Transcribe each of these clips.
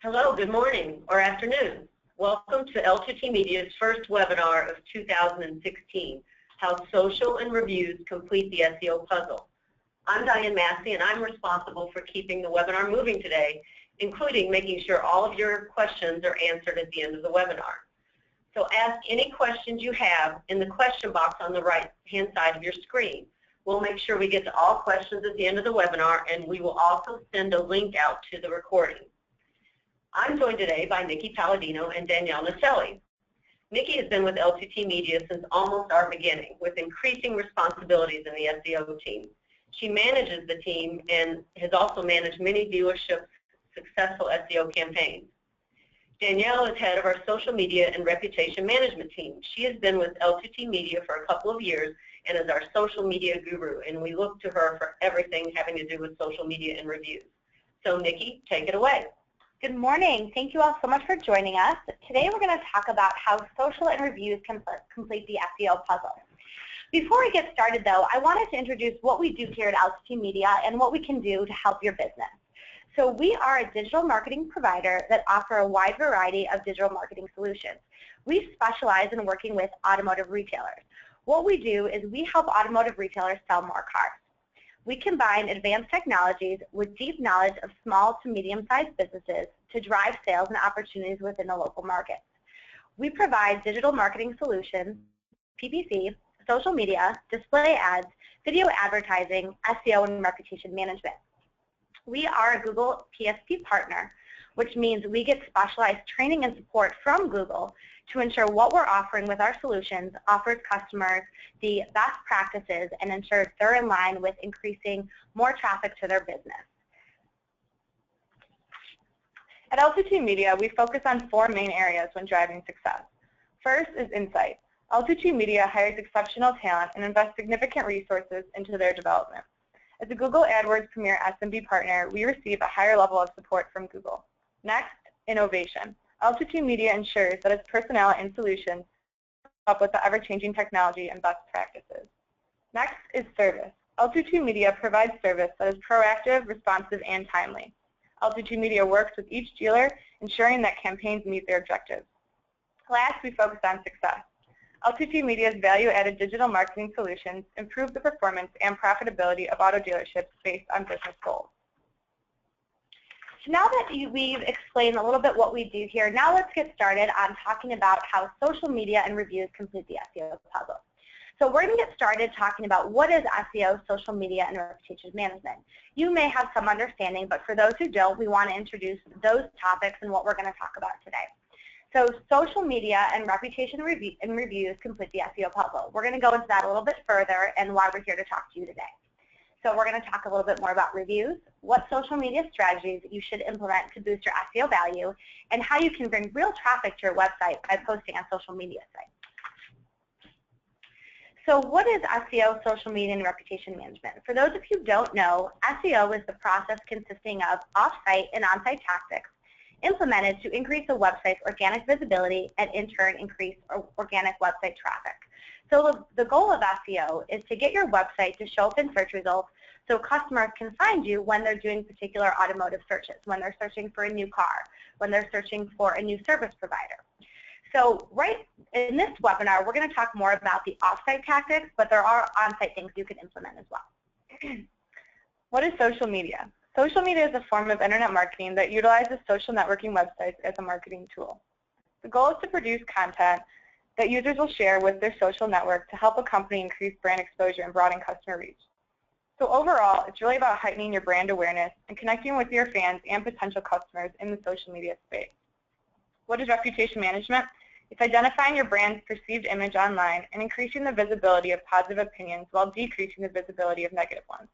Hello, good morning or afternoon. Welcome to L2TMedia's first webinar of 2016, How Social and Reviews Complete the SEO Puzzle. I'm Diane Massey, and I'm responsible for keeping the webinar moving today, including making sure all of your questions are answered at the end of the webinar. So ask any questions you have in the question box on the right-hand side of your screen. We'll make sure we get to all questions at the end of the webinar, and we will also send a link out to the recording. I'm joined today by Nikki Palladino and Danielle Naselli. Nikki has been with L2TMedia since almost our beginning, with increasing responsibilities in the SEO team. She manages the team and has also managed many dealerships' successful SEO campaigns. Danielle is head of our social media and reputation management team. She has been with L2TMedia for a couple of years and is our social media guru, and we look to her for everything having to do with social media and reviews. So Nikki, take it away. Good morning. Thank you all so much for joining us. Today we're going to talk about how social and reviews can complete the SEO puzzle. Before we get started though, I wanted to introduce what we do here at L2TMedia and what we can do to help your business. So we are a digital marketing provider that offer a wide variety of digital marketing solutions. We specialize in working with automotive retailers. What we do is we help automotive retailers sell more cars. We combine advanced technologies with deep knowledge of small to medium-sized businesses to drive sales and opportunities within the local market. We provide digital marketing solutions, PPC, social media, display ads, video advertising, SEO, and reputation management. We are a Google PSP partner, which means we get specialized training and support from Google to ensure what we're offering with our solutions offers customers the best practices and ensures they're in line with increasing more traffic to their business. At L2TMedia, we focus on 4 main areas when driving success. First is insight. L2TMedia hires exceptional talent and invests significant resources into their development. As a Google AdWords Premier SMB partner, we receive a higher level of support from Google. Next, innovation. L2TMedia ensures that its personnel and solutions keep up with the ever-changing technology and best practices. Next is service. L2TMedia provides service that is proactive, responsive, and timely. L2TMedia works with each dealer, ensuring that campaigns meet their objectives. Last, we focus on success. L2TMedia's value-added digital marketing solutions improve the performance and profitability of auto dealerships based on business goals. So now that we've explained a little bit what we do here, now let's get started on talking about how social media and reviews complete the SEO puzzle. So we're going to get started talking about what is SEO, social media, and reputation management. You may have some understanding, but for those who don't, we want to introduce those topics and what we're going to talk about today. So social media and reputation and reviews complete the SEO puzzle. We're going to go into that a little bit further and why we're here to talk to you today. So we're going to talk a little bit more about reviews, what social media strategies you should implement to boost your SEO value, and how you can bring real traffic to your website by posting on social media sites. So what is SEO, social media, and reputation management? For those of you who don't know, SEO is the process consisting of off-site and on-site tactics implemented to increase a website's organic visibility and in turn increase organic website traffic. So the goal of SEO is to get your website to show up in search results so customers can find you when they're doing particular automotive searches, when they're searching for a new car, when they're searching for a new service provider. So right in this webinar, we're going to talk more about the off-site tactics, but there are on-site things you can implement as well. What is social media? Social media is a form of internet marketing that utilizes social networking websites as a marketing tool. The goal is to produce content that users will share with their social network to help a company increase brand exposure and broaden customer reach. So overall, it's really about heightening your brand awareness and connecting with your fans and potential customers in the social media space. What is reputation management? It's identifying your brand's perceived image online and increasing the visibility of positive opinions while decreasing the visibility of negative ones.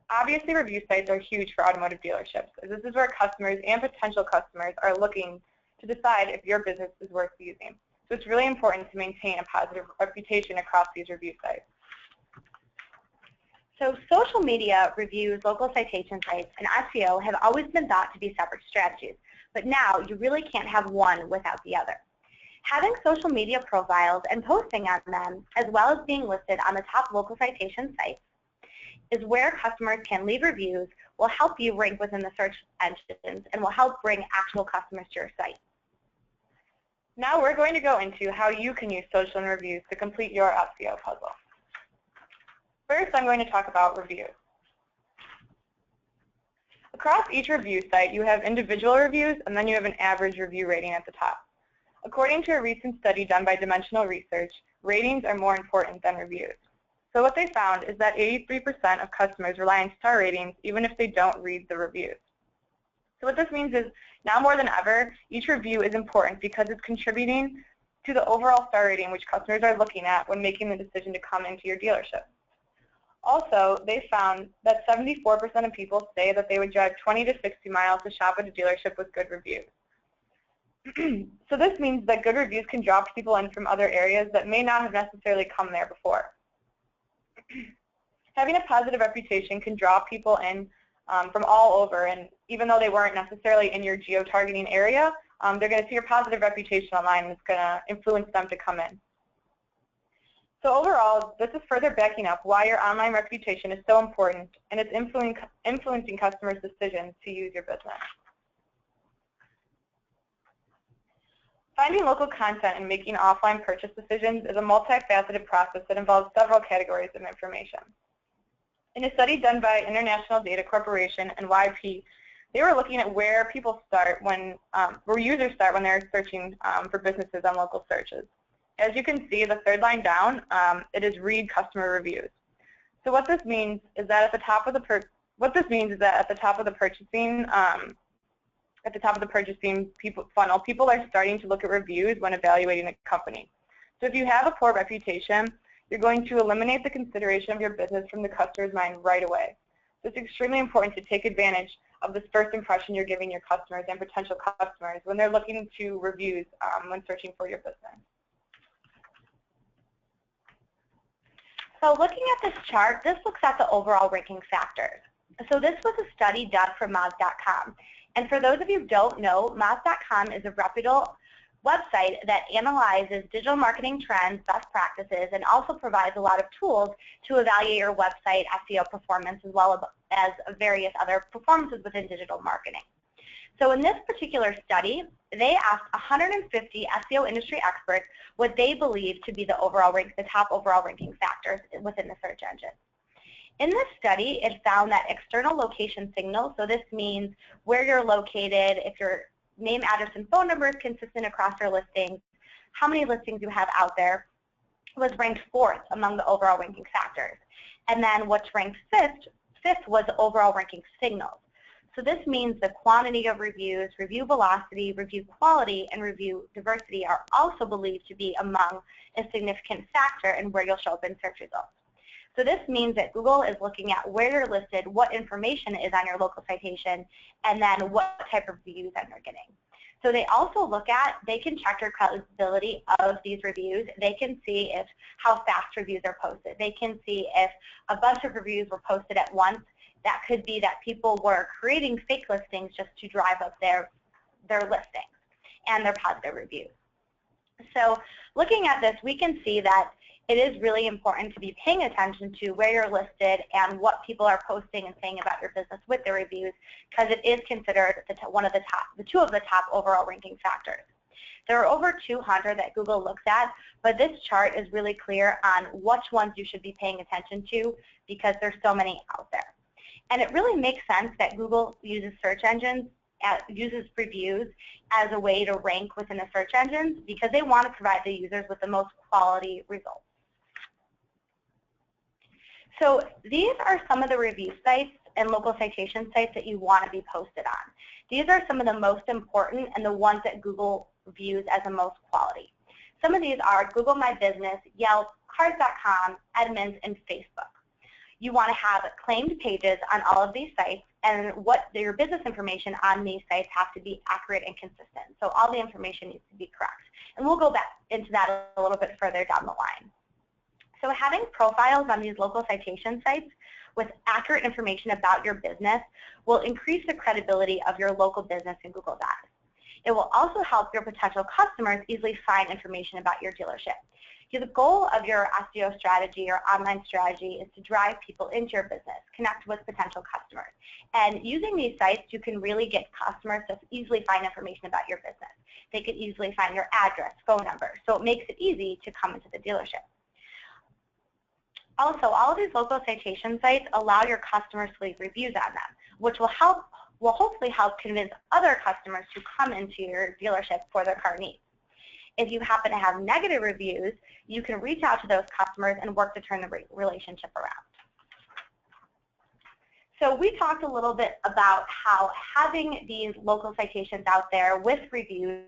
Obviously, review sites are huge for automotive dealerships, as this is where customers and potential customers are looking to decide if your business is worth using. So it's really important to maintain a positive reputation across these review sites. So social media, reviews, local citation sites, and SEO have always been thought to be separate strategies, but now you really can't have one without the other. Having social media profiles and posting on them, as well as being listed on the top local citation sites, is where customers can leave reviews will help you rank within the search engines and will help bring actual customers to your site. Now we're going to go into how you can use social and reviews to complete your SEO puzzle. First, I'm going to talk about reviews. Across each review site, you have individual reviews, and then you have an average review rating at the top. According to a recent study done by Dimensional Research, ratings are more important than reviews. So what they found is that 83% of customers rely on star ratings even if they don't read the reviews. So what this means is now more than ever, each review is important because it's contributing to the overall star rating which customers are looking at when making the decision to come into your dealership. Also, they found that 74% of people say that they would drive 20 to 60 miles to shop at a dealership with good reviews. So this means that good reviews can draw people in from other areas that may not have necessarily come there before. Having a positive reputation can draw people in from all over, and even though they weren't necessarily in your geo-targeting area, they're going to see your positive reputation online and it's going to influence them to come in. So overall, this is further backing up why your online reputation is so important, and it's influencing customers' decisions to use your business. Finding local content and making offline purchase decisions is a multifaceted process that involves several categories of information. In a study done by International Data Corporation and YP, they were looking at where people start when, where users start when they're searching for businesses on local searches. As you can see, the third line down, it is read customer reviews. So what this means is that at the top of the purchasing funnel, people are starting to look at reviews when evaluating a company. So if you have a poor reputation, you're going to eliminate the consideration of your business from the customer's mind right away. So it's extremely important to take advantage of this first impression you're giving your customers and potential customers when they're looking to reviews when searching for your business. So looking at this chart, this looks at the overall ranking factors. So this was a study done for Moz.com. And for those of you who don't know, Moz.com is a reputable website that analyzes digital marketing trends, best practices, and also provides a lot of tools to evaluate your website SEO performance as well as various other performances within digital marketing. So in this particular study, they asked 150 SEO industry experts what they believe to be the top overall ranking factors within the search engine. In this study, it found that external location signals, so this means where you're located, if your name, address, and phone number is consistent across your listings, how many listings you have out there, was ranked 4th among the overall ranking factors. And then what's ranked 5th was the overall ranking signals. So this means the quantity of reviews, review velocity, review quality, and review diversity are also believed to be among a significant factor in where you'll show up in search results. So this means that Google is looking at where you're listed, what information is on your local citation, and then what type of reviews that you're getting. So they also they can check your credibility of these reviews. They can see how fast reviews are posted. They can see if a bunch of reviews were posted at once. That could be that people were creating fake listings just to drive up their listings and their positive reviews. So looking at this, we can see that it is really important to be paying attention to where you're listed and what people are posting and saying about your business with their reviews, because it is considered two of the top overall ranking factors. There are over 200 that Google looks at, but this chart is really clear on which ones you should be paying attention to because there's so many out there. And it really makes sense that Google uses uses reviews as a way to rank within the search engines because they want to provide the users with the most quality results. So these are some of the review sites and local citation sites that you want to be posted on. These are some of the most important and the ones that Google views as the most quality. Some of these are Google My Business, Yelp, Cars.com, Edmunds, and Facebook. You want to have claimed pages on all of these sites, and your business information on these sites has to be accurate and consistent. So all the information needs to be correct. And we'll go back into that a little bit further down the line. So having profiles on these local citation sites with accurate information about your business will increase the credibility of your local business in Google Docs. It will also help your potential customers easily find information about your dealership. The goal of your SEO strategy or online strategy is to drive people into your business, connect with potential customers. And using these sites, you can really get customers to easily find information about your business. They can easily find your address, phone number, so it makes it easy to come into the dealership. Also, all of these local citation sites allow your customers to leave reviews on them, which will hopefully help convince other customers to come into your dealership for their car needs. If you happen to have negative reviews, you can reach out to those customers and work to turn the relationship around. So we talked a little bit about how having these local citations out there with reviews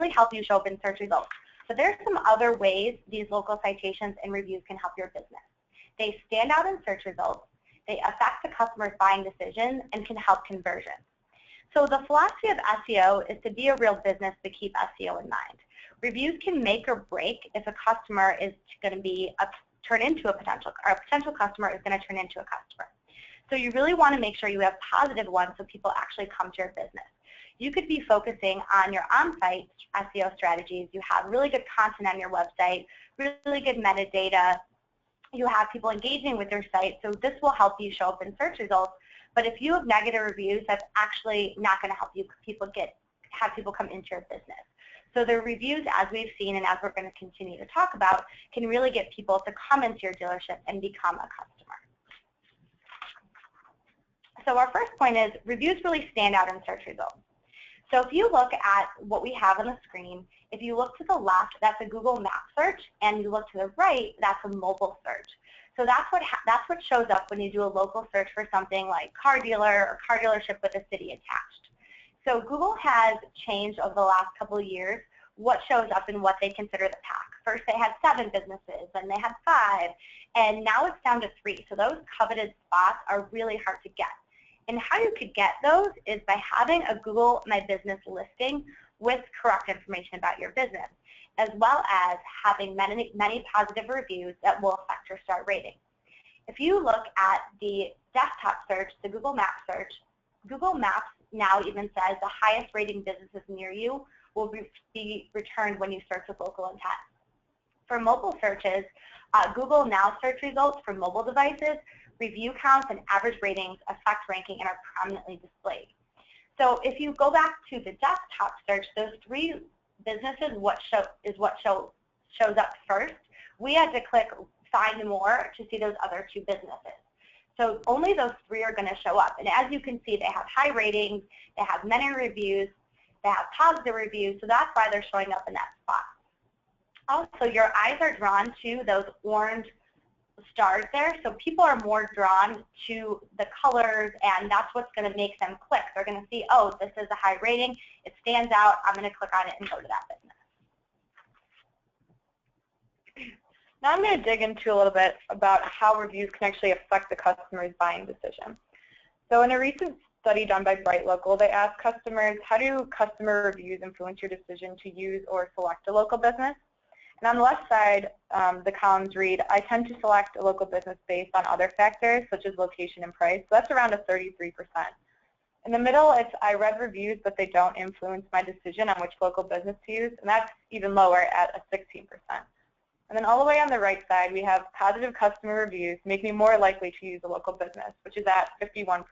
really help you show up in search results. But there's some other ways these local citations and reviews can help your business. They stand out in search results, they affect the customer's buying decision, and can help conversion. So the philosophy of SEO is to be a real business but keep SEO in mind. Reviews can make or break if a customer is going to be turn into a potential customer is going to turn into a customer. So you really want to make sure you have positive ones so people actually come to your business. You could be focusing on your on-site SEO strategies. You have really good content on your website, really good metadata. You have people engaging with your site, so this will help you show up in search results. But if you have negative reviews, that's actually not going to help you have people come into your business. So the reviews, as we've seen and as we're going to continue to talk about, can really get people to come into your dealership and become a customer. So our first point is reviews really stand out in search results. So if you look at what we have on the screen, if you look to the left, that's a Google Map search, and you look to the right, that's a mobile search. So that's what shows up when you do a local search for something like car dealer or car dealership with a city attached. So Google has changed over the last couple of years what shows up and what they consider the pack. First they had 7 businesses, then they had 5, and now it's down to 3. So those coveted spots are really hard to get. And how you could get those is by having a Google My Business listing with correct information about your business, as well as having many positive reviews that will affect your star rating. If you look at the desktop search, the Google Maps search, Google Maps now even says the highest rating businesses near you will be returned when you search with local intent. For mobile searches, Google Now search results for mobile devices, review counts, and average ratings affect ranking and are prominently displayed. So if you go back to the desktop search, those 3 businesses shows up first. We had to click Find More to see those other 2 businesses. So only those 3 are going to show up. And as you can see, they have high ratings, they have many reviews, they have positive reviews, so that's why they're showing up in that spot. Also, your eyes are drawn to those orange stars there, so people are more drawn to the colors, and that's what's going to make them click. They're going to see, oh, this is a high rating, it stands out, I'm going to click on it and go to that business. Now I'm going to dig into a little bit about how reviews can actually affect the customer's buying decision. So in a recent study done by Bright Local, they asked customers, how do customer reviews influence your decision to use or select a local business? And on the left side, the columns read, I tend to select a local business based on other factors, such as location and price. So that's around a 33%. In the middle, it's I read reviews, but they don't influence my decision on which local business to use, and that's even lower at a 16%. And then all the way on the right side, we have positive customer reviews make me more likely to use a local business, which is at 51%.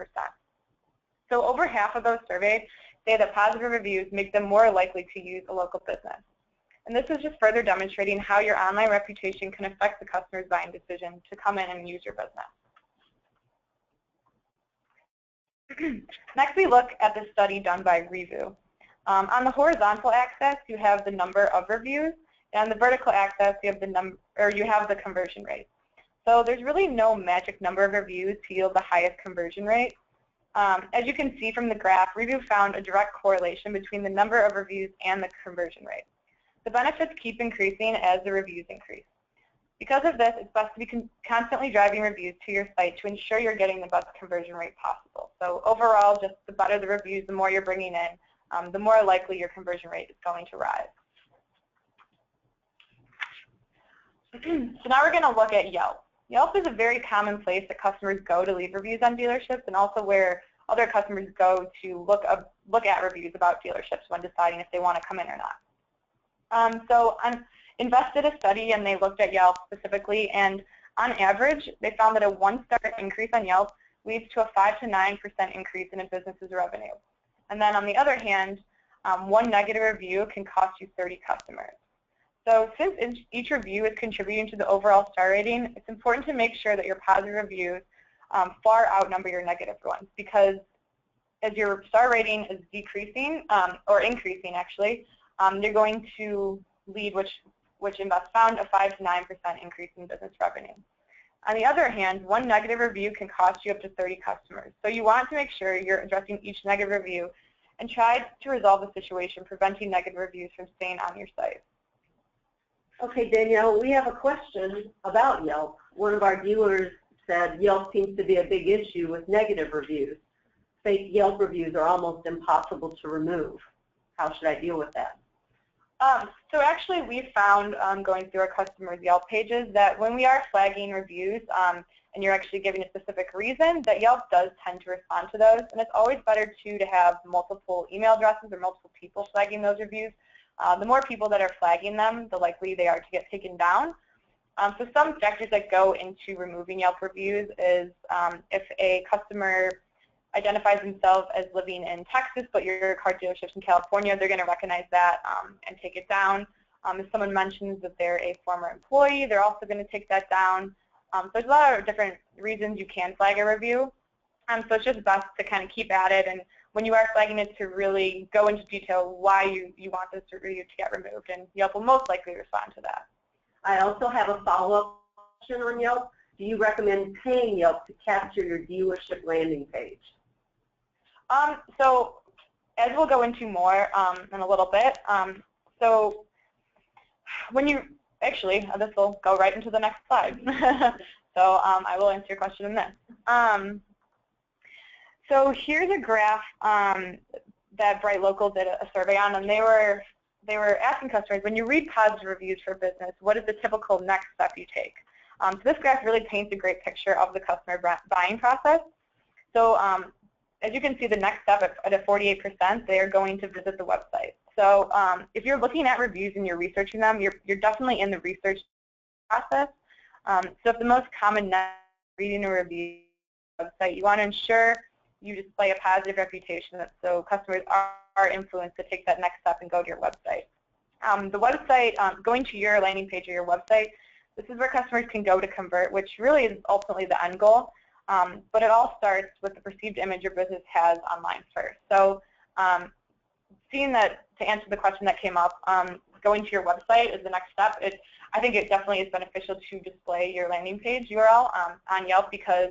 So over half of those surveyed say that positive reviews make them more likely to use a local business. And this is just further demonstrating how your online reputation can affect the customer's buying decision to come in and use your business. Next, we look at the study done by Review. On the horizontal axis, you have the number of reviews, and on the vertical axis, you have the conversion rate. So there's really no magic number of reviews to yield the highest conversion rate. As you can see from the graph, Review found a direct correlation between the number of reviews and the conversion rate. The benefits keep increasing as the reviews increase. Because of this, it's best to be constantly driving reviews to your site to ensure you're getting the best conversion rate possible. So overall, just the better the reviews, the more you're bringing in, the more likely your conversion rate is going to rise. So now we're going to look at Yelp. Yelp is a very common place that customers go to leave reviews on dealerships, and also where other customers go to look at reviews about dealerships when deciding if they want to come in or not. Invest did a study and they looked at Yelp specifically, and on average, they found that a 1-star increase on Yelp leads to a 5 to 9% increase in a business's revenue. And then on the other hand, one negative review can cost you 30 customers. So since each review is contributing to the overall star rating, it's important to make sure that your positive reviews far outnumber your negative ones, because as your star rating is decreasing, or increasing actually, you're going to lead, which Invest found, a 5 to 9% increase in business revenue. On the other hand, one negative review can cost you up to 30 customers. So you want to make sure you're addressing each negative review and try to resolve the situation, preventing negative reviews from staying on your site. Okay, Danielle, we have a question about Yelp. One of our viewers said Yelp seems to be a big issue with negative reviews. Fake Yelp reviews are almost impossible to remove. How should I deal with that? So actually we found, going through our customers' Yelp pages, that when we are flagging reviews and you're actually giving a specific reason, that Yelp does tend to respond to those. And it's always better to have multiple email addresses or multiple people flagging those reviews. The more people that are flagging them, the likely they are to get taken down. So some factors that go into removing Yelp reviews is if a customer identifies themselves as living in Texas, but your car dealership's in California, they're going to recognize that and take it down. If someone mentions that they're a former employee, they're also going to take that down. So there's a lot of different reasons you can flag a review. So it's just best to kind of keep at it, and when you are flagging it, to really go into detail why you want this review to get removed, and Yelp will most likely respond to that. I also have a follow-up question on Yelp. Do you recommend paying Yelp to capture your dealership landing page? So as we'll go into more in a little bit, so when you, actually, this will go right into the next slide. So I will answer your question in this. So here's a graph that Bright Local did a survey on, and they were asking customers, when you read positive reviews for business, what is the typical next step you take? So this graph really paints a great picture of the customer buying process. So as you can see, the next step at a 48%, they are going to visit the website. So if you're looking at reviews and you're researching them, you're definitely in the research process. So if the most common reading a review website, you want to ensure you display a positive reputation so customers are influenced to take that next step and go to your website. The website, going to your landing page or your website, this is where customers can go to convert, which really is ultimately the end goal. But it all starts with the perceived image your business has online first. So seeing that, to answer the question that came up, going to your website is the next step. I think it definitely is beneficial to display your landing page URL on Yelp, because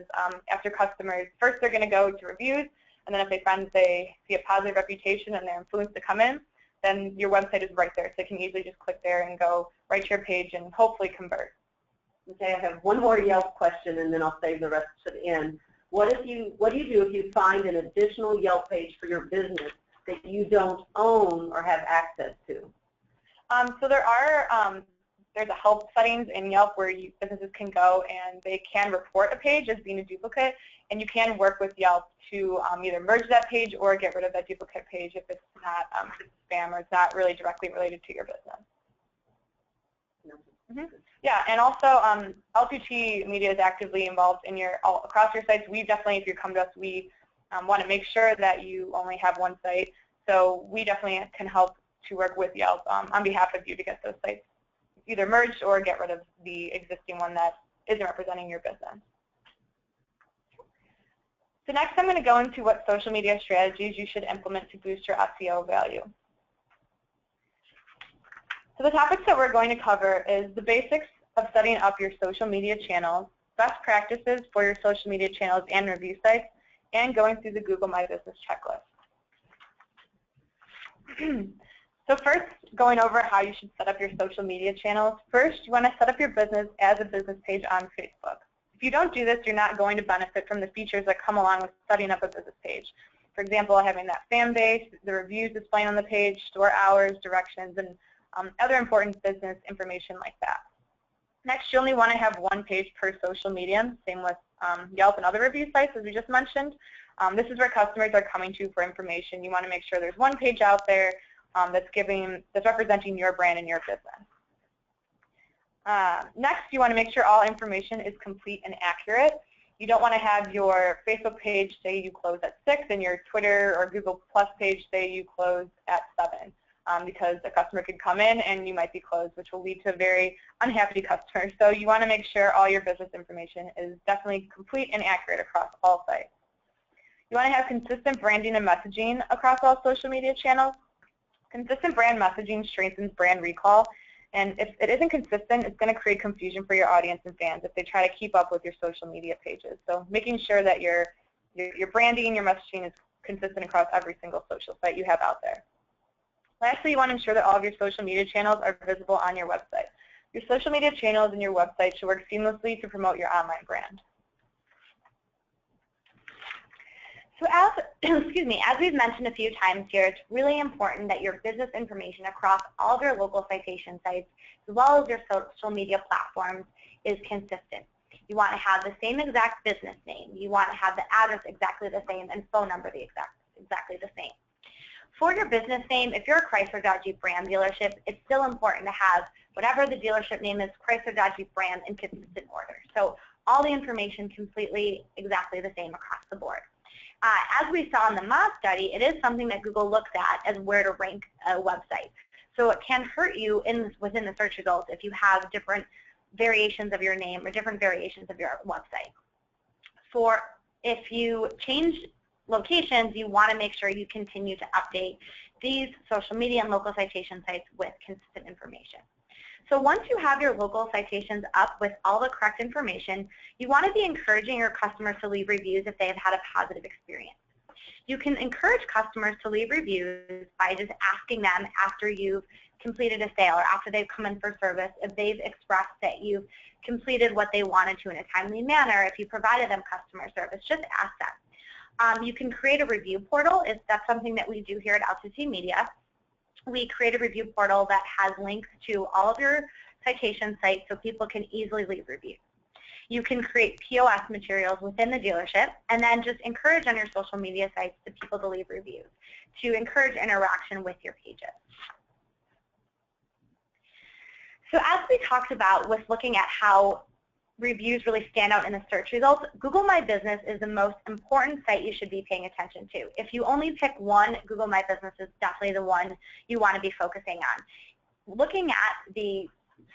after customers, first they're going to go to reviews, and then if they find that they see a positive reputation and they're influenced to come in, then your website is right there. So they can easily just click there and go right to your page and hopefully convert. Okay, I have one more Yelp question, and then I'll save the rest to the end. What do you do if you find an additional Yelp page for your business that you don't own or have access to? So there's a help settings in Yelp where businesses can go and they can report a page as being a duplicate, and you can work with Yelp to either merge that page or get rid of that duplicate page if it's not spam or it's not really directly related to your business. Mm-hmm. Yeah, and also L2TMedia is actively involved in across your sites. We definitely, if you come to us, we want to make sure that you only have one site. So we definitely can help to work with Yelp on behalf of you to get those sites either merged or get rid of the existing one that isn't representing your business. So next I'm going to go into what social media strategies you should implement to boost your SEO value. So the topics that we're going to cover is the basics of setting up your social media channels, best practices for your social media channels and review sites, and going through the Google My Business checklist. So first, going over how you should set up your social media channels. First, you want to set up your business as a business page on Facebook. If you don't do this, you're not going to benefit from the features that come along with setting up a business page. For example, having that fan base, the reviews displaying on the page, store hours, directions, and other important business information like that. Next, you only want to have one page per social media, same with Yelp and other review sites, as we just mentioned. This is where customers are coming to for information. You want to make sure there's one page out there that's representing your brand and your business. Next, you want to make sure all information is complete and accurate. You don't want to have your Facebook page say you close at 6 and your Twitter or Google Plus page say you close at 7, because a customer could come in and you might be closed, which will lead to a very unhappy customer. So you want to make sure all your business information is definitely complete and accurate across all sites. You want to have consistent branding and messaging across all social media channels. Consistent brand messaging strengthens brand recall. And if it isn't consistent, it's going to create confusion for your audience and fans if they try to keep up with your social media pages. So making sure that your branding and your messaging is consistent across every single social site you have out there. Lastly, you want to ensure that all of your social media channels are visible on your website. Your social media channels and your website should work seamlessly to promote your online brand. So as we've mentioned a few times here, it's really important that your business information across all of your local citation sites, as well as your social media platforms, is consistent. You want to have the same exact business name. You want to have the address exactly the same and phone number exactly the same. For your business name, if you're a Chrysler Dodge Jeep brand dealership, it's still important to have whatever the dealership name is, Chrysler Dodge Jeep brand, in consistent order. So all the information completely exactly the same across the board. As we saw in the Moz study, it is something that Google looks at as where to rank a website. So it can hurt you within the search results if you have different variations of your name or different variations of your website. If you change locations, you want to make sure you continue to update these social media and local citation sites with consistent information. So once you have your local citations up with all the correct information, you want to be encouraging your customers to leave reviews if they have had a positive experience. You can encourage customers to leave reviews by just asking them after you've completed a sale or after they've come in for service, if they've expressed that you've completed what they wanted to in a timely manner, if you provided them customer service, just ask them. You can create a review portal. That's something that we do here at L2TMedia. We create a review portal that has links to all of your citation sites so people can easily leave reviews. You can create POS materials within the dealership and then just encourage on your social media sites the people to leave reviews to encourage interaction with your pages. So as we talked about with looking at how reviews really stand out in the search results, Google My Business is the most important site you should be paying attention to. If you only pick one, Google My Business is definitely the one you want to be focusing on. Looking at the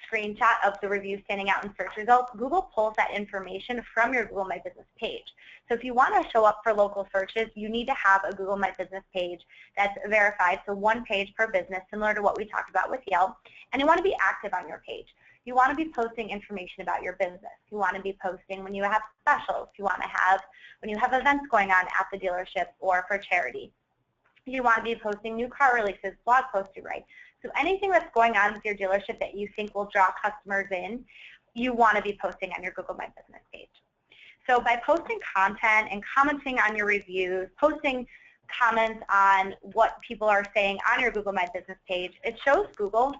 screenshot of the review standing out in search results, Google pulls that information from your Google My Business page. So if you want to show up for local searches, you need to have a Google My Business page that's verified, so one page per business, similar to what we talked about with Yelp, and you want to be active on your page. You want to be posting information about your business. You want to be posting when you have specials. You want to have when you have events going on at the dealership or for charity. You want to be posting new car releases, blog posts you write. So anything that's going on with your dealership that you think will draw customers in, you want to be posting on your Google My Business page. So by posting content and commenting on your reviews, posting comments on what people are saying on your Google My Business page, it shows Google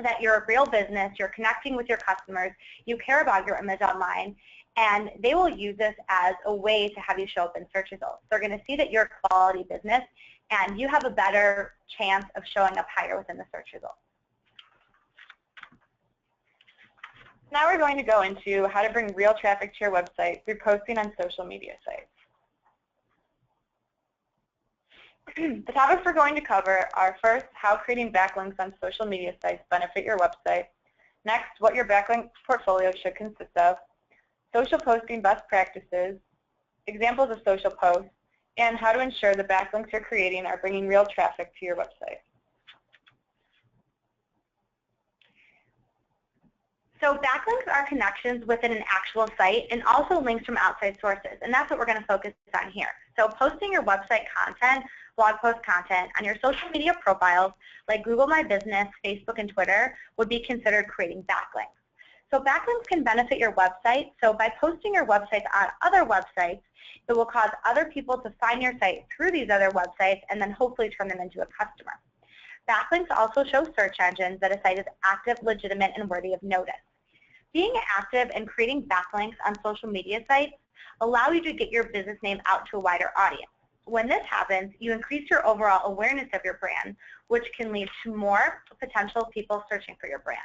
that you're a real business, you're connecting with your customers, you care about your image online, and they will use this as a way to have you show up in search results. They're going to see that you're a quality business, and you have a better chance of showing up higher within the search results. Now we're going to go into how to bring real traffic to your website through posting on social media sites. The topics we're going to cover are, first, how creating backlinks on social media sites benefit your website. Next, what your backlink portfolio should consist of. Social posting best practices, examples of social posts, and how to ensure the backlinks you're creating are bringing real traffic to your website. So backlinks are connections within an actual site and also links from outside sources, and that's what we're going to focus on here. So posting your website content, blog post content on your social media profiles like Google My Business, Facebook, and Twitter would be considered creating backlinks. So backlinks can benefit your website. So by posting your websites on other websites, it will cause other people to find your site through these other websites and then hopefully turn them into a customer. Backlinks also show search engines that a site is active, legitimate, and worthy of notice. Being active and creating backlinks on social media sites allow you to get your business name out to a wider audience. When this happens, you increase your overall awareness of your brand, which can lead to more potential people searching for your brand.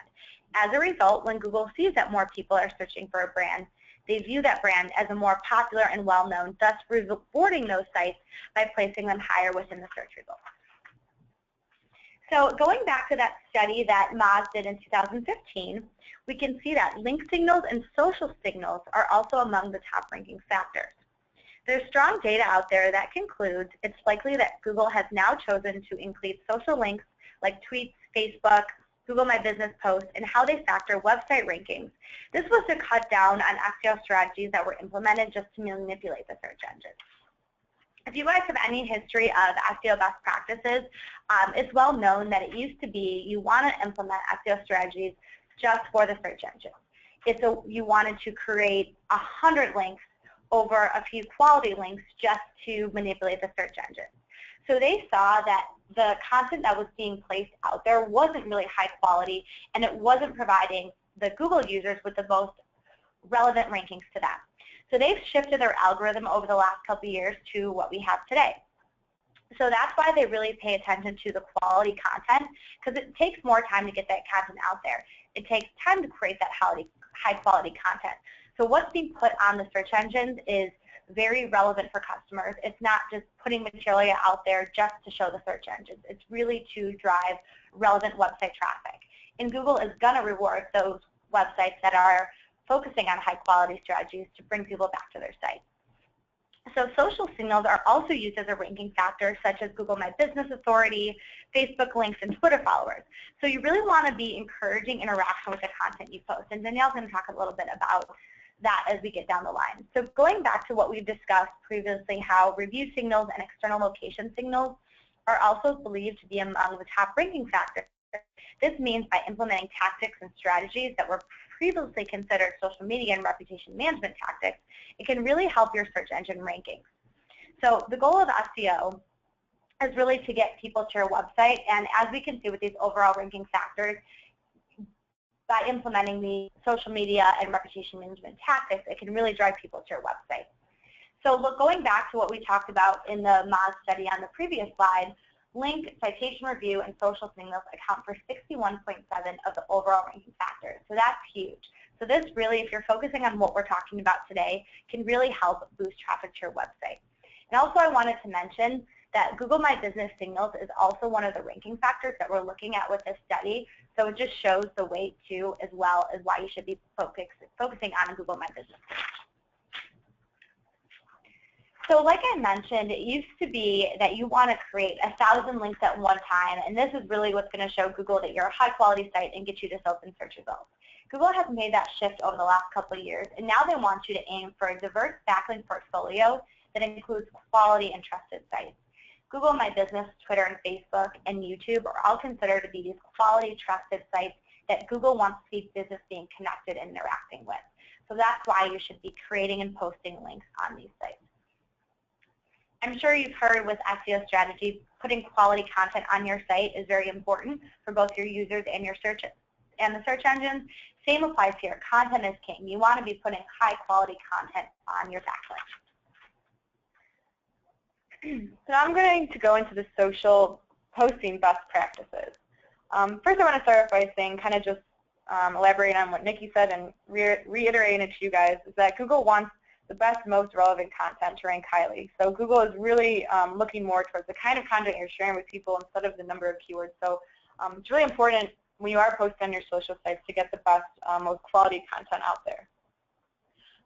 As a result, when Google sees that more people are searching for a brand, they view that brand as a more popular and well-known, thus rewarding those sites by placing them higher within the search results. So going back to that study that Moz did in 2015, we can see that link signals and social signals are also among the top ranking factors. There's strong data out there that concludes it's likely that Google has now chosen to include social links like tweets, Facebook, Google My Business posts, and how they factor website rankings. This was to cut down on SEO strategies that were implemented just to manipulate the search engine. If you guys have any history of SEO best practices, it's well known that it used to be you want to implement SEO strategies just for the search engine. You wanted to create 100 links over a few quality links just to manipulate the search engine. So they saw that the content that was being placed out there wasn't really high quality, and it wasn't providing the Google users with the most relevant rankings to them. So they've shifted their algorithm over the last couple of years to what we have today. So that's why they really pay attention to the quality content, because it takes more time to get that content out there. It takes time to create that high quality content. So what's being put on the search engines is very relevant for customers. It's not just putting material out there just to show the search engines. It's really to drive relevant website traffic. And Google is going to reward those websites that are focusing on high quality strategies to bring people back to their site. So social signals are also used as a ranking factor, such as Google My Business Authority, Facebook links, and Twitter followers. So you really want to be encouraging interaction with the content you post. And Danielle's going to talk a little bit about that as we get down the line. So going back to what we've discussed previously, how review signals and external location signals are also believed to be among the top ranking factors. This means by implementing tactics and strategies that were previously considered social media and reputation management tactics, it can really help your search engine rankings. So the goal of SEO is really to get people to your website, and as we can see with these overall ranking factors, by implementing the social media and reputation management tactics, it can really drive people to your website. So going back to what we talked about in the Moz study on the previous slide, link, citation review, and social signals account for 61.7 of the overall ranking factors. So that's huge. So this really, if you're focusing on what we're talking about today, can really help boost traffic to your website. And also I wanted to mention that Google My Business Signals is also one of the ranking factors that we're looking at with this study. So it just shows the weight too, as well as why you should be focusing on a Google My Business page. So like I mentioned, it used to be that you want to create 1,000 links at one time, and this is really what's going to show Google that you're a high-quality site and get you to open search results. Google has made that shift over the last couple of years, and now they want you to aim for a diverse backlink portfolio that includes quality and trusted sites. Google My Business, Twitter, and Facebook, and YouTube are all considered to be these quality, trusted sites that Google wants to see business being connected and interacting with. So that's why you should be creating and posting links on these sites. I'm sure you've heard with SEO strategies, putting quality content on your site is very important for both your users and your searches. And the search engines, same applies here. Content is king. You want to be putting high quality content on your backlink. So now I'm going to go into the social posting best practices. First, I want to start off by saying, kind of just elaborating on what Nikki said and reiterating it to you guys, is that Google wants the best, most relevant content to rank highly. So Google is really looking more towards the kind of content you're sharing with people instead of the number of keywords. So it's really important when you are posting on your social sites to get the best, most quality content out there.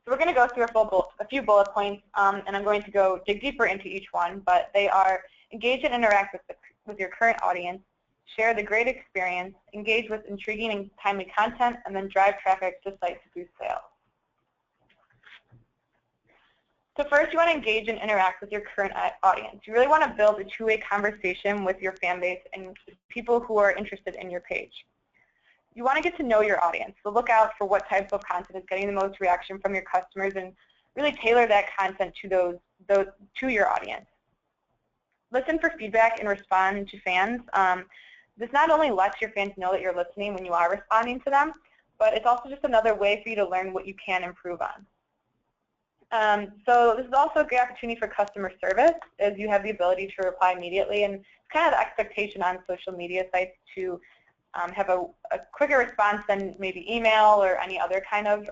So we're going to go through a few bullet points, and I'm going to dig deeper into each one, but they are engage and interact with your current audience, share the great experience, engage with intriguing and timely content, and then drive traffic to sites to boost sales. So first, you want to engage and interact with your current audience. You really want to build a two-way conversation with your fan base and people who are interested in your page. You want to get to know your audience, so look out for what type of content is getting the most reaction from your customers and really tailor that content to your audience. Listen for feedback and respond to fans. This not only lets your fans know that you're listening when you are responding to them, but it's also just another way for you to learn what you can improve on. So this is also a great opportunity for customer service, as you have the ability to reply immediately, and it's kind of the expectation on social media sites to have a quicker response than maybe email or any other kind of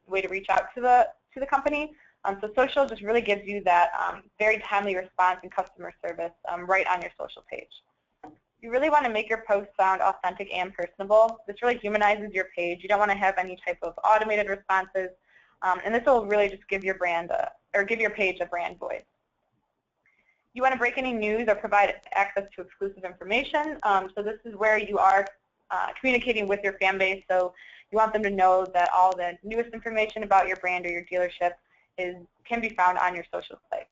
way to reach out to the company. So social just really gives you that very timely response and customer service right on your social page. You really want to make your posts sound authentic and personable. This really humanizes your page. You don't want to have any type of automated responses, and this will really just give your brand give your page a brand voice. You want to break any news or provide access to exclusive information. So this is where you are communicating with your fan base. So you want them to know that all the newest information about your brand or your dealership can be found on your social site.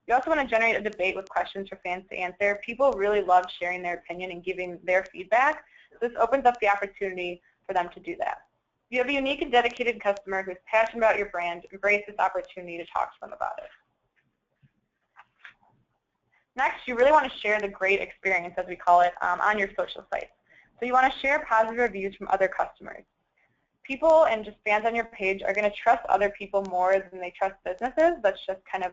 You also want to generate a debate with questions for fans to answer. People really love sharing their opinion and giving their feedback. This opens up the opportunity for them to do that. If you have a unique and dedicated customer who is passionate about your brand, embrace this opportunity to talk to them about it. Next, you really want to share the great experience, as we call it, on your social sites. So you want to share positive reviews from other customers. People and just fans on your page are going to trust other people more than they trust businesses. That's just kind of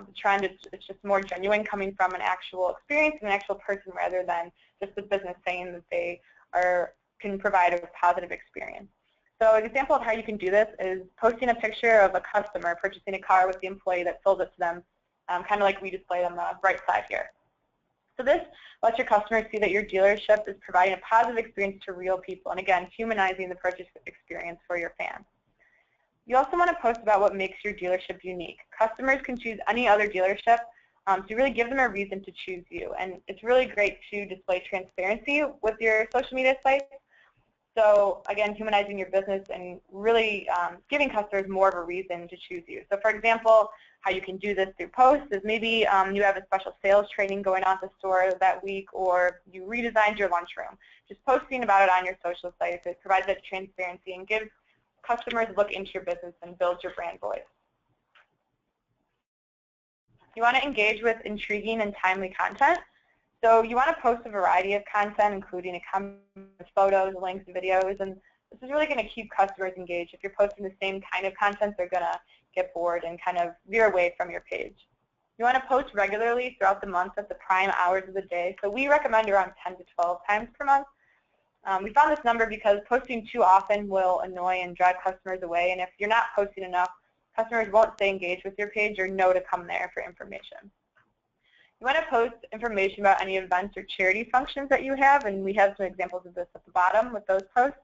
the trend. It's just more genuine, coming from an actual experience and an actual person rather than just the business saying that they can provide a positive experience. So an example of how you can do this is posting a picture of a customer purchasing a car with the employee that sold it to them, kind of like we displayed on the right side here. So this lets your customers see that your dealership is providing a positive experience to real people, and again, humanizing the purchase experience for your fans. You also want to post about what makes your dealership unique. Customers can choose any other dealership, so you really give them a reason to choose you. And it's really great to display transparency with your social media sites. So again, humanizing your business and really giving customers more of a reason to choose you. So for example, how you can do this through posts is maybe you have a special sales training going on at the store that week, or you redesigned your lunchroom. Just posting about it on your social sites, it provides that transparency and gives customers a look into your business and builds your brand voice. You want to engage with intriguing and timely content. So you want to post a variety of content, including photos, links, videos, and this is really going to keep customers engaged. If you're posting the same kind of content, they're going to get bored and kind of veer away from your page. You want to post regularly throughout the month at the prime hours of the day. So we recommend around 10 to 12 times per month. We found this number because posting too often will annoy and drive customers away, and if you're not posting enough, customers won't stay engaged with your page or know to come there for information. You want to post information about any events or charity functions that you have, and we have some examples of this at the bottom with those posts.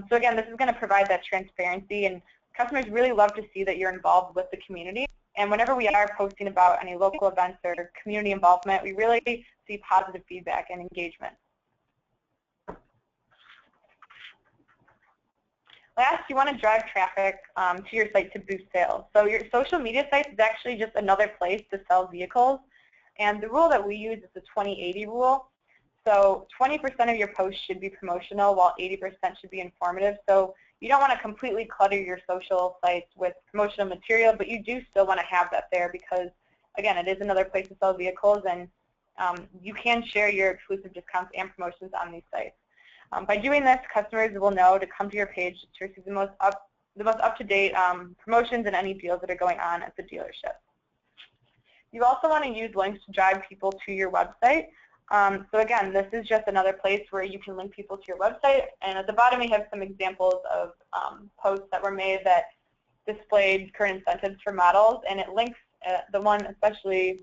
So again, this is going to provide that transparency, and customers really love to see that you're involved with the community. And whenever we are posting about any local events or community involvement, we really see positive feedback and engagement. Last, you want to drive traffic to your site to boost sales. So your social media site is actually just another place to sell vehicles. And the rule that we use is the 20-80 rule. So 20% of your posts should be promotional, while 80% should be informative. So you don't want to completely clutter your social sites with promotional material, but you do still want to have that there because, again, it is another place to sell vehicles, and you can share your exclusive discounts and promotions on these sites. By doing this, customers will know to come to your page to receive the most up-to-date promotions and any deals that are going on at the dealership. You also want to use links to drive people to your website. So again, this is just another place where you can link people to your website. And at the bottom, we have some examples of posts that were made that displayed current incentives for models. And it links the one, especially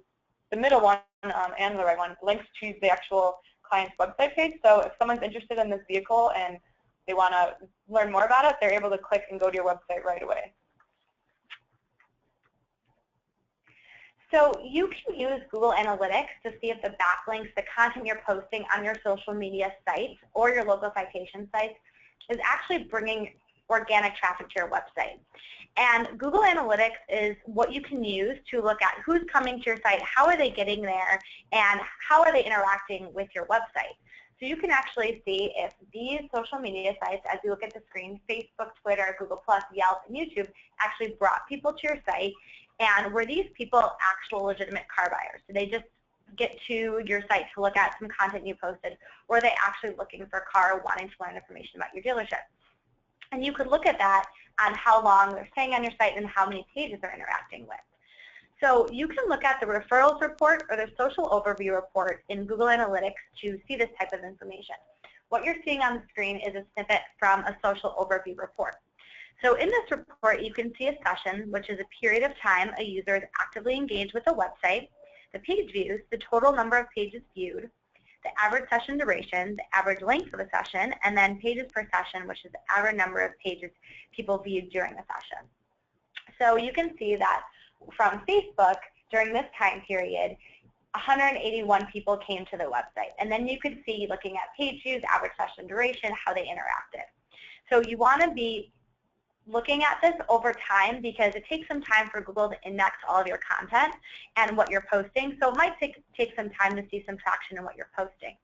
the middle one and the right one, links to the actual client's website page. So if someone's interested in this vehicle and they want to learn more about it, they're able to click and go to your website right away. So you can use Google Analytics to see if the backlinks, the content you're posting on your social media sites or your local citation sites is actually bringing organic traffic to your website. And Google Analytics is what you can use to look at who's coming to your site, how are they getting there, and how are they interacting with your website. So you can actually see if these social media sites, as you look at the screen, Facebook, Twitter, Google+, Yelp, and YouTube, actually brought people to your site. And were these people actual legitimate car buyers? Did they just get to your site to look at some content you posted? Or are they actually looking for a car, wanting to learn information about your dealership? And you could look at that on how long they're staying on your site and how many pages they're interacting with. So you can look at the referrals report or the social overview report in Google Analytics to see this type of information. What you're seeing on the screen is a snippet from a social overview report. So in this report, you can see a session, which is a period of time a user is actively engaged with a website, the page views, the total number of pages viewed, the average session duration, the average length of a session, and then pages per session, which is the average number of pages people viewed during the session. So you can see that from Facebook, during this time period, 181 people came to the website. And then you could see, looking at page views, average session duration, how they interacted. So you want to be looking at this over time because it takes some time for Google to index all of your content and what you're posting. So it might take some time to see some traction in what you're posting.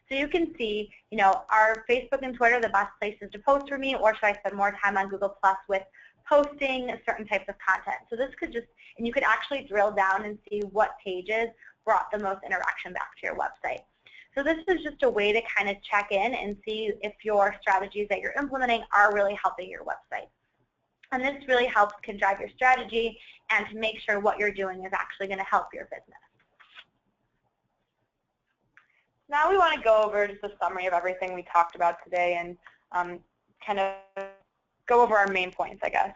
So you can see, are Facebook and Twitter the best places to post for me, or should I spend more time on Google Plus with posting certain types of content? So this could just, and you could actually drill down and see what pages brought the most interaction back to your website. So this is just a way to kind of check in and see if your strategies that you're implementing are really helping your website. And this really can drive your strategy and to make sure what you're doing is actually going to help your business. Now we want to go over just a summary of everything we talked about today and kind of go over our main points, I guess.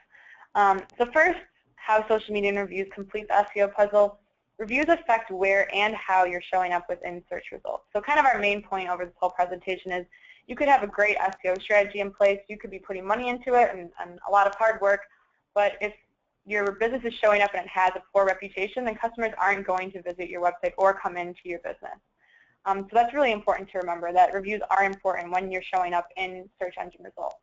So first, how social media and reviews complete the SEO puzzle. Reviews affect where and how you're showing up within search results. So kind of our main point over this whole presentation is you could have a great SEO strategy in place. You could be putting money into it and a lot of hard work. But if your business is showing up and it has a poor reputation, then customers aren't going to visit your website or come into your business. So that's really important to remember, that reviews are important when you're showing up in search engine results.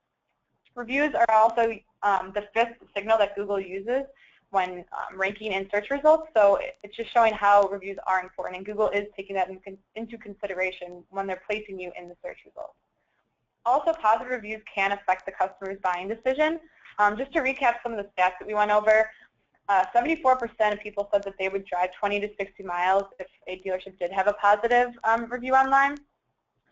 Reviews are also the fifth signal that Google uses when ranking in search results. So it's just showing how reviews are important, and Google is taking that into consideration when they're placing you in the search results. Also, positive reviews can affect the customer's buying decision. Just to recap some of the stats that we went over, 74% of people said that they would drive 20 to 60 miles if a dealership did have a positive review online.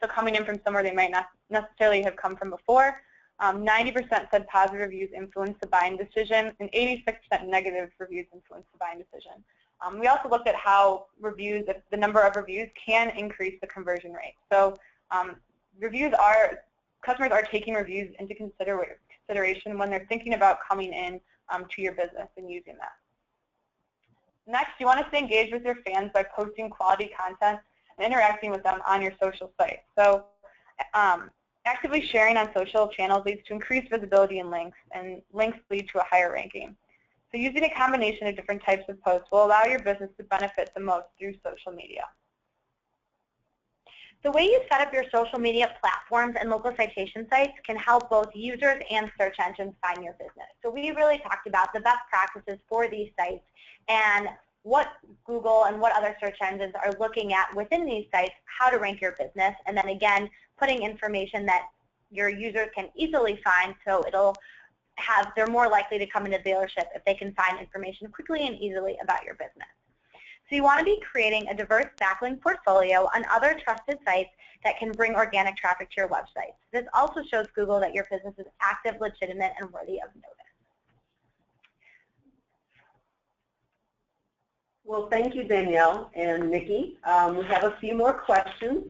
So coming in from somewhere they might not necessarily have come from before. 90% said positive reviews influence the buying decision, and 86% negative reviews influence the buying decision. We also looked at how reviews, the number of reviews can increase the conversion rate. So customers are taking reviews into consideration when they're thinking about coming in to your business and using that. Next, you want to stay engaged with your fans by posting quality content and interacting with them on your social site. So actively sharing on social channels leads to increased visibility in links, and links lead to a higher ranking. So using a combination of different types of posts will allow your business to benefit the most through social media. The way you set up your social media platforms and local citation sites can help both users and search engines find your business. So we really talked about the best practices for these sites and what Google and what other search engines are looking at within these sites, how to rank your business, and then again, putting information that your users can easily find, so they're more likely to come into the dealership if they can find information quickly and easily about your business. So you want to be creating a diverse backlink portfolio on other trusted sites that can bring organic traffic to your website. This also shows Google that your business is active, legitimate, and worthy of notice. Well, thank you, Danielle and Nikki. We have a few more questions.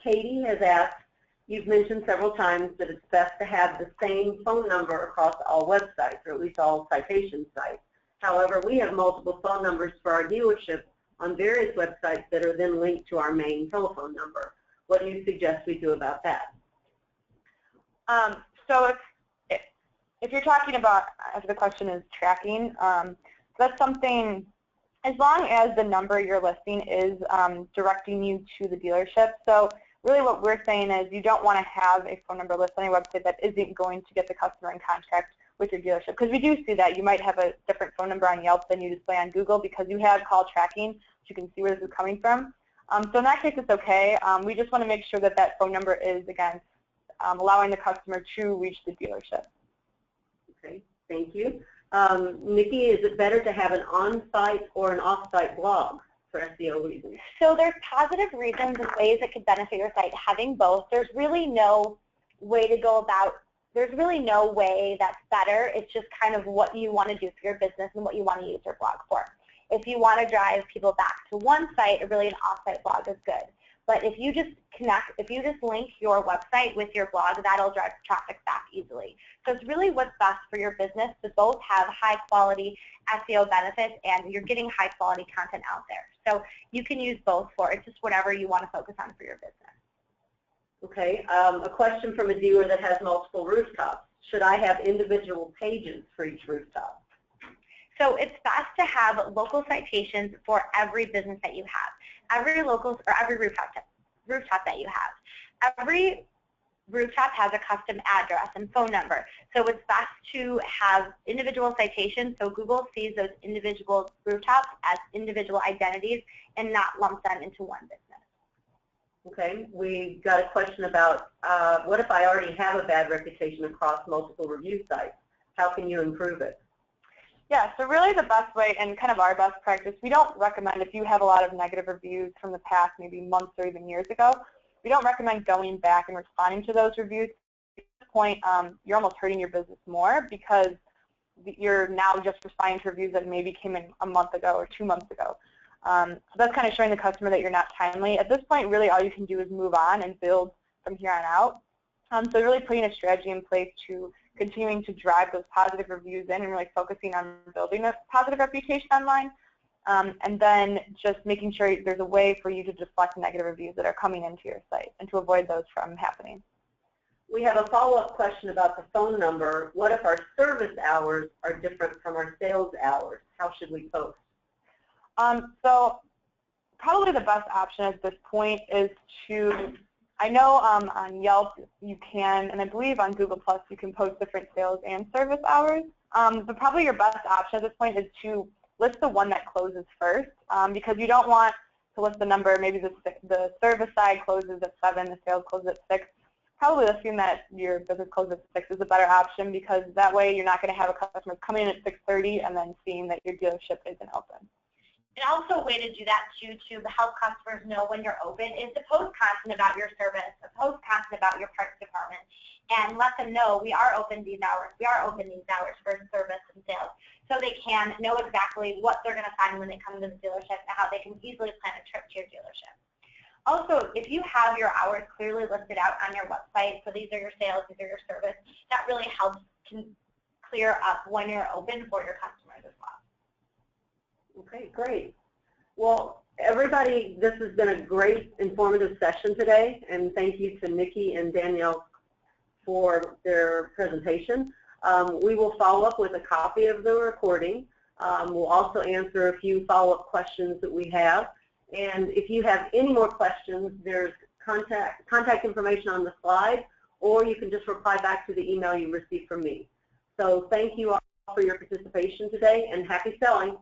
Katie has asked, you've mentioned several times that it's best to have the same phone number across all websites, or at least all citation sites. However, we have multiple phone numbers for our dealership on various websites that are then linked to our main telephone number. What do you suggest we do about that? So if you're talking about, if the question is tracking, that's something, as long as the number you're listing is directing you to the dealership. So really what we're saying is you don't want to have a phone number listed on your website that isn't going to get the customer in contact with your dealership, because we do see that you might have a different phone number on Yelp than you display on Google because you have call tracking, so you can see where this is coming from. So in that case, it's okay. We just want to make sure that that phone number is, again, allowing the customer to reach the dealership. Okay, thank you. Nikki, is it better to have an on-site or an off-site blog for SEO reasons? So there's positive reasons and ways that could benefit your site having both. There's really no way to go about, there's really no way that's better. It's just kind of what you want to do for your business and what you want to use your blog for. If you want to drive people back to one site, really an off-site blog is good. But if you just link your website with your blog, that'll drive traffic back easily. So it's really what's best for your business to both have high quality SEO benefits and you're getting high quality content out there. So you can use both for it, just whatever you want to focus on for your business. Okay, a question from a dealer that has multiple rooftops. Should I have individual pages for each rooftop? So it's best to have local citations for every business that you have, every rooftop that you have. Every rooftop has a custom address and phone number, so it's best to have individual citations so Google sees those individual rooftops as individual identities and not lump them into one business. Okay, we got a question about what if I already have a bad reputation across multiple review sites? How can you improve it? Yeah, so really the best way and kind of our best practice, we don't recommend if you have a lot of negative reviews from the past maybe months or even years ago, we don't recommend going back and responding to those reviews. At this point, you're almost hurting your business more because you're now just responding to reviews that maybe came in a month ago or 2 months ago. So that's kind of showing the customer that you're not timely. At this point, really all you can do is move on and build from here on out. So really putting a strategy in place to continuing to drive those positive reviews in and really focusing on building a positive reputation online. And then just making sure there's a way for you to deflect negative reviews that are coming into your site and to avoid those from happening. We have a follow-up question about the phone number. What if our service hours are different from our sales hours? How should we post? So probably the best option at this point is to, I know on Yelp you can, and I believe on Google Plus you can post different sales and service hours. But probably your best option at this point is to list the one that closes first, because you don't want to list the number, maybe the service side closes at 7, the sales closes at 6. Probably listing that your business closes at 6 is a better option because that way you're not going to have a customer coming in at 6:30 and then seeing that your dealership isn't open. And also a way to do that too, to help customers know when you're open, is to post content about your service, post content about your parts department, and let them know we are open these hours. We are open these hours for service and sales, so they can know exactly what they're going to find when they come to the dealership and how they can easily plan a trip to your dealership. Also, if you have your hours clearly listed out on your website, so these are your sales, these are your service, that really helps clear up when you're open for your customers as well. Okay, great. Well, everybody, this has been a great informative session today, and thank you to Nikki and Danielle for their presentation. We will follow up with a copy of the recording. We'll also answer a few follow-up questions that we have. And if you have any more questions, there's contact information on the slide, or you can just reply back to the email you received from me. So thank you all for your participation today, and happy selling.